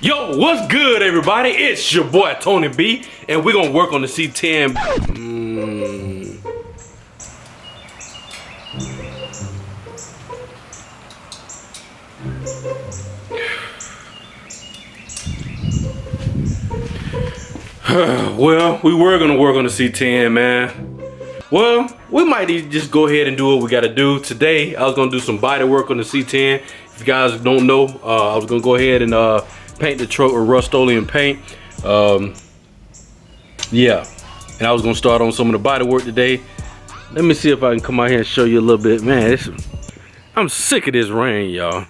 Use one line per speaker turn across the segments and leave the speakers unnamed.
Yo, what's good, everybody? It's your boy Tony B, and we're gonna work on the C10. Well, we were gonna work on the C10, man. Well, we might need to just go ahead and do what we gotta do. Today, I was gonna do some body work on the C10. If you guys don't know, I was gonna go ahead and paint the truck with Rust-Oleum paint. Yeah, and I was gonna start on some of the body work today. Let me see if I can come out here and show you a little bit. Man, I'm sick of this rain, y'all.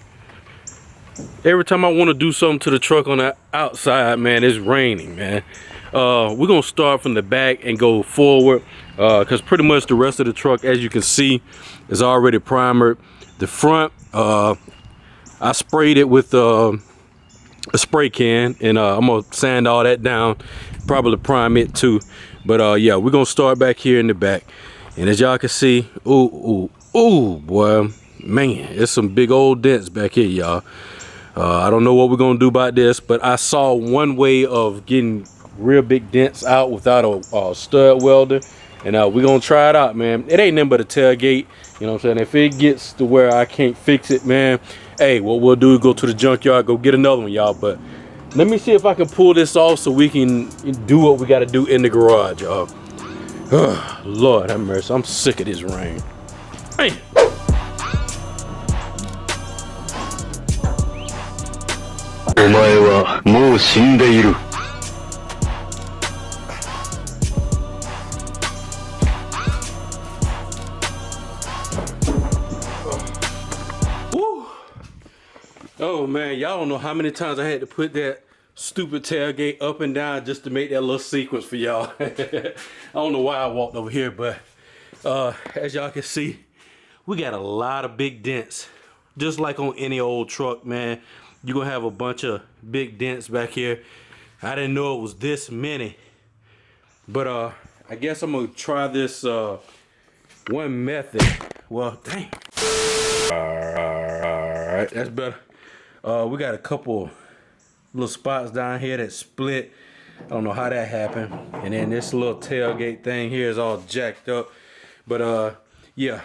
Every time I want to do something to the truck on the outside, man, it's raining, man. We're gonna start from the back and go forward, because pretty much the rest of the truck, as you can see, is already primered. The front, I sprayed it with a spray can, and I'm gonna sand all that down, probably prime it too. But yeah, we're gonna start back here in the back, and as y'all can see, ooh boy, man, it's some big old dents back here, y'all. I don't know what we're gonna do about this, but I saw one way of getting real big dents out without a stud welder, and we're gonna try it out, man. It ain't nothing but a tailgate, you know what I'm saying? If it gets to where I can't fix it, man, hey, what we'll do is go to the junkyard, go get another one, y'all. But let me see if I can pull this off so we can do what we gotta do in the garage, y'all. Lord have mercy, I'm sick of this rain. Hey. Oh man, y'all don't know how many times I had to put that stupid tailgate up and down just to make that little sequence for y'all. I don't know why I walked over here, but as y'all can see, we got a lot of big dents. Just like on any old truck, man, you're gonna have a bunch of big dents back here. I didn't know it was this many, but I guess I'm gonna try this one method. Well, dang. All right, that's better. We got a couple little spots down here that split. I don't know how that happened. And then this little tailgate thing here is all jacked up. But yeah.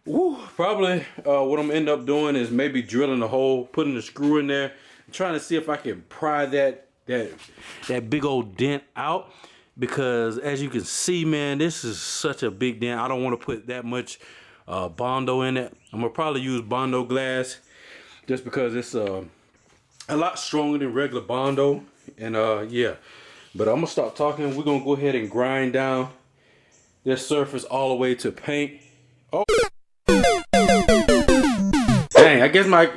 Woo, probably what I'm gonna end up doing is maybe drilling a hole, putting the screw in there, trying to see if I can pry that big old dent out. Because as you can see, man, this is such a big dent. I don't want to put that much Bondo in it. I'm gonna probably use Bondo glass, just because it's a lot stronger than regular Bondo. And yeah, but I'm gonna stop talking. We're gonna go ahead and grind down this surface all the way to paint. Oh, dang, I guess my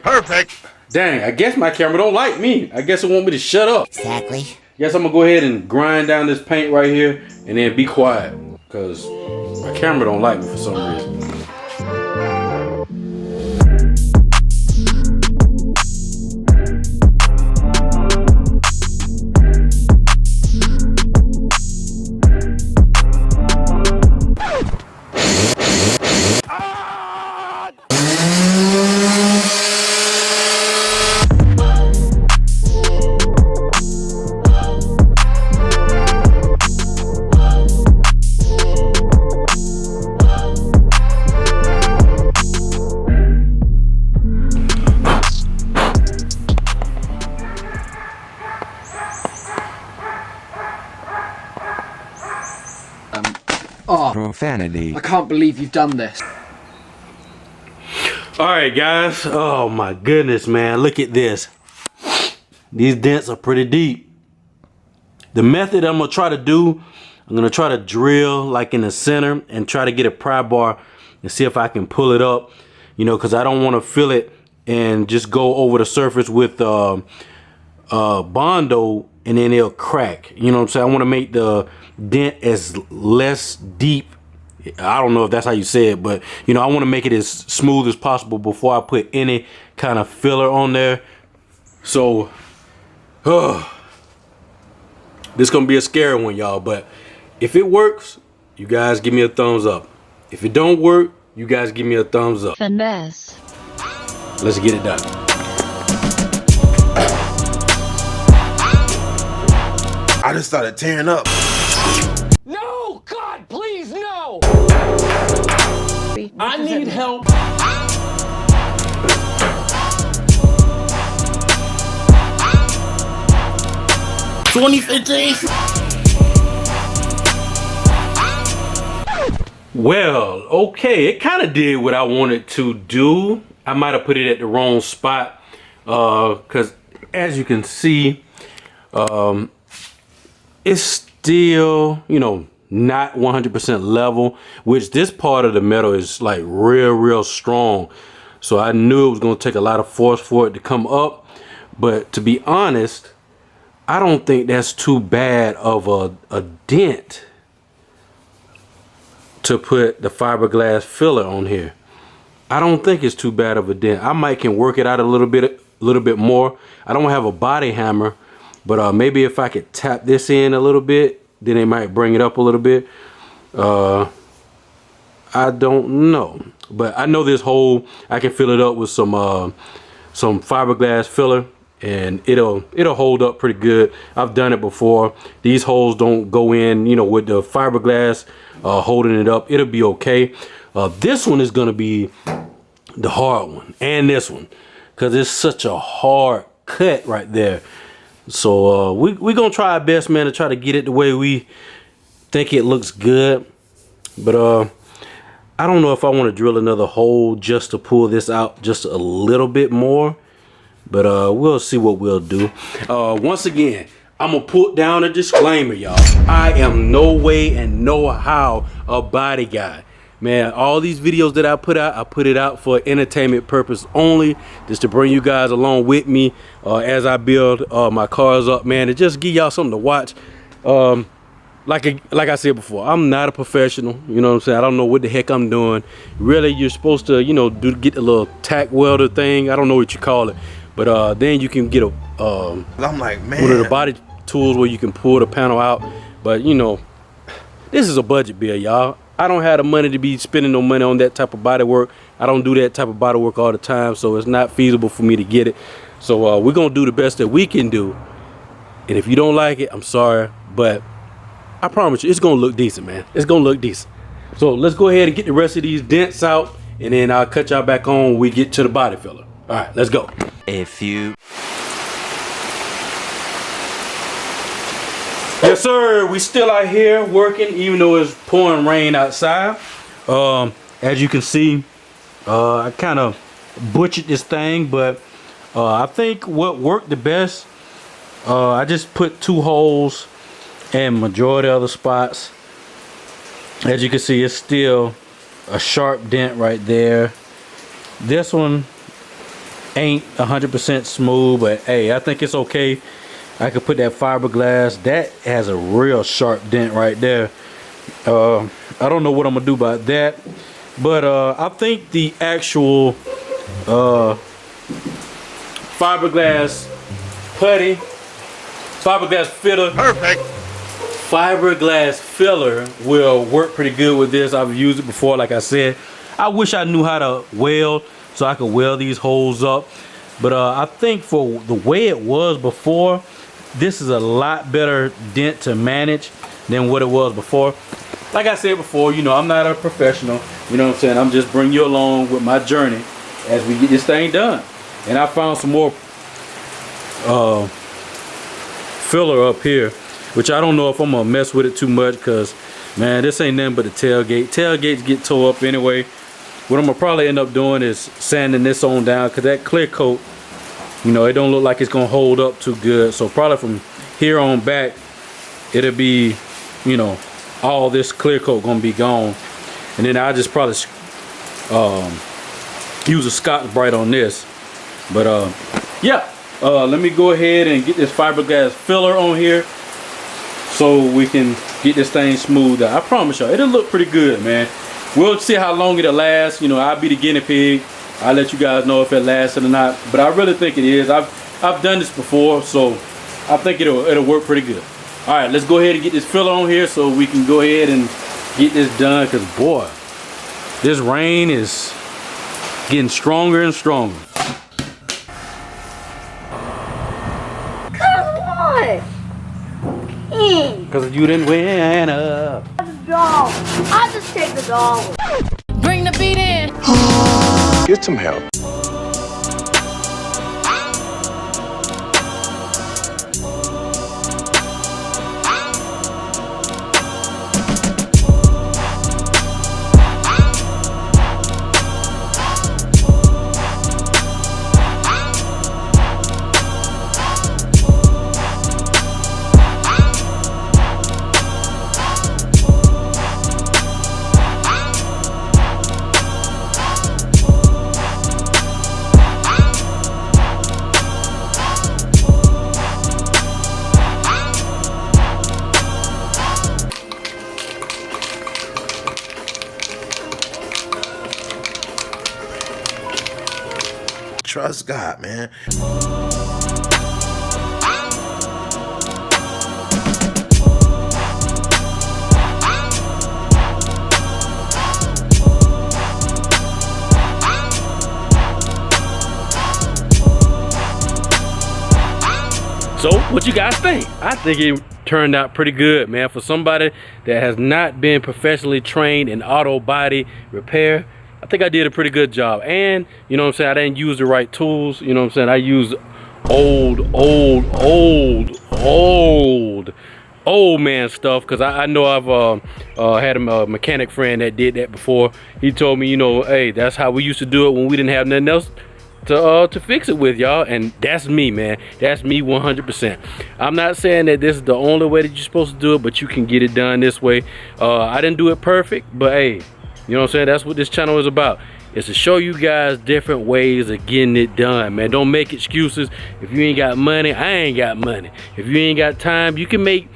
Dang, I guess my camera don't like me. I guess it want me to shut up.
Exactly.
Guess I'm gonna go ahead and grind down this paint right here and then be quiet, because my camera don't like me for some reason.
Oh,
profanity.
I can't believe you've done this.
All right, guys. Oh my goodness, man. Look at this. These dents are pretty deep. The method I'm gonna try to do, I'm gonna try to drill like in the center and try to get a pry bar and see if I can pull it up, you know, because I don't want to fill it and just go over the surface with Bondo and then it'll crack. You know what I'm saying? I want to make the dent as less deep. I don't know if that's how you say it, but you know, I want to make it as smooth as possible before I put any kind of filler on there. So this gonna be a scary one, y'all, but if it works, you guys give me a thumbs up. If it don't work, you guys give me a thumbs up.
Finesse.
Let's get it done.
I just started tearing up.
No! God, please, no! I need help.
2015. Well, okay, it kind of did what I wanted to do. I might have put it at the wrong spot because as you can see, it's still, you know, not 100% level, which this part of the metal is like real strong. So I knew it was going to take a lot of force for it to come up. But to be honest, I don't think that's too bad of a dent to put the fiberglass filler on here. I don't think it's too bad of a dent. I might can work it out a little bit more. I don't have a body hammer, but maybe if I could tap this in a little bit, then it might bring it up a little bit. I don't know, but I know this hole, I can fill it up with some fiberglass filler, and it'll hold up pretty good. I've done it before. These holes don't go in, you know, with the fiberglass holding it up. It'll be okay. This one is gonna be the hard one, and this one, because it's such a hard cut right there. So we're gonna try our best, man, to try to get it the way we think it looks good. But I don't know if I want to drill another hole just to pull this out just a little bit more. But we'll see what we'll do. Once again, I'm gonna put down a disclaimer, y'all. I am no way and no how a body guy. Man, all these videos that I put it out for entertainment purpose only, just to bring you guys along with me as I build my cars up, man, to just give y'all something to watch. Like I said before, I'm not a professional, you know what I'm saying? I don't know what the heck I'm doing. Really, you're supposed to, you know, get the little tack welder thing. I don't know what you call it. But then you can get a
I'm like, man,
one of the body tools where you can pull the panel out. But you know, this is a budget bill, y'all. I don't have the money to be spending no money on that type of body work. I don't do that type of body work all the time, so it's not feasible for me to get it. So we're gonna do the best that we can do. And if you don't like it, I'm sorry, but I promise you, it's gonna look decent, man. It's gonna look decent. So let's go ahead and get the rest of these dents out, and then I'll cut y'all back on when we get to the body filler. All right, let's go.
A few.
Yes, sir. We still out here working, even though it's pouring rain outside. As you can see, I kind of butchered this thing, but I think what worked the best, I just put 2 holes and majority of the spots. As you can see, it's still a sharp dent right there. This one ain't 100% smooth, but hey, I think it's okay. I could put that fiberglass. That has a real sharp dent right there. I don't know what I'm gonna do about that, but I think the actual fiberglass putty, fiberglass filler,
perfect.
Fiberglass filler will work pretty good with this. I've used it before, like I said. I wish I knew how to weld so I could weld these holes up, but I think for the way it was before, this is a lot better dent to manage than what it was before. Like I said before, you know, I'm not a professional, you know what I'm saying? I'm just bringing you along with my journey as we get this thing done. And I found some more filler up here, which I don't know if I'm gonna mess with it too much, because man, this ain't nothing but a tailgate. Tailgates get tore up anyway. What I'm gonna probably end up doing is sanding this on down, because that clear coat, you know, it don't look like it's gonna hold up too good. So probably from here on back, it'll be, you know, all this clear coat gonna be gone. And then I'll just probably use a Scotch-Brite on this. But yeah, let me go ahead and get this fiberglass filler on here so we can get this thing smoothed out. I promise y'all, it'll look pretty good, man. We'll see how long it'll last. You know, I'll be the guinea pig. I'll let you guys know if it lasted or not. But I really think it is. I've done this before, so I think it'll work pretty good. All right, let's go ahead and get this filler on here so we can go ahead and get this done. Cause boy, this rain is getting stronger and stronger.
Come on!
Cause you didn't win up.
Doll. I'll just take the doll.
Bring the beat in.
Get some help. Trust God, man.
So, what you guys think? I think it turned out pretty good, man. For somebody that has not been professionally trained in auto body repair, I think I did a pretty good job. And, you know what I'm saying, I didn't use the right tools. You know what I'm saying, I used old man stuff, because I know I've had a mechanic friend that did that before. He told me, you know, hey, that's how we used to do it when we didn't have nothing else to fix it with, y'all. And that's me, man. That's me 100%. I'm not saying that this is the only way that you're supposed to do it, but you can get it done this way. I didn't do it perfect, but hey, you know what I'm saying, that's what this channel is about. It's to show you guys different ways of getting it done, man. Don't make excuses. If you ain't got money, I ain't got money. If you ain't got time, you can make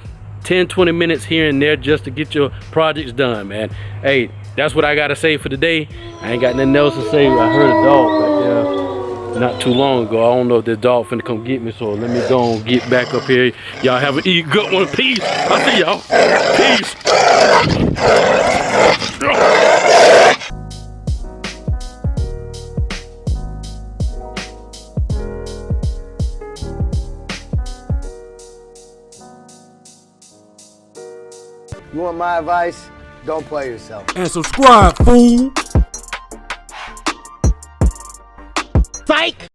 10-20 minutes here and there just to get your projects done, man. Hey, that's what I gotta say for today. I ain't got nothing else to say. I heard a dog right there not too long ago. I don't know if this dog finna come get me, so let me go and get back up here. Y'all have a good one. Peace. I'll see y'all. Peace.
You want my advice? Don't play yourself.
And subscribe, fool.
Psych!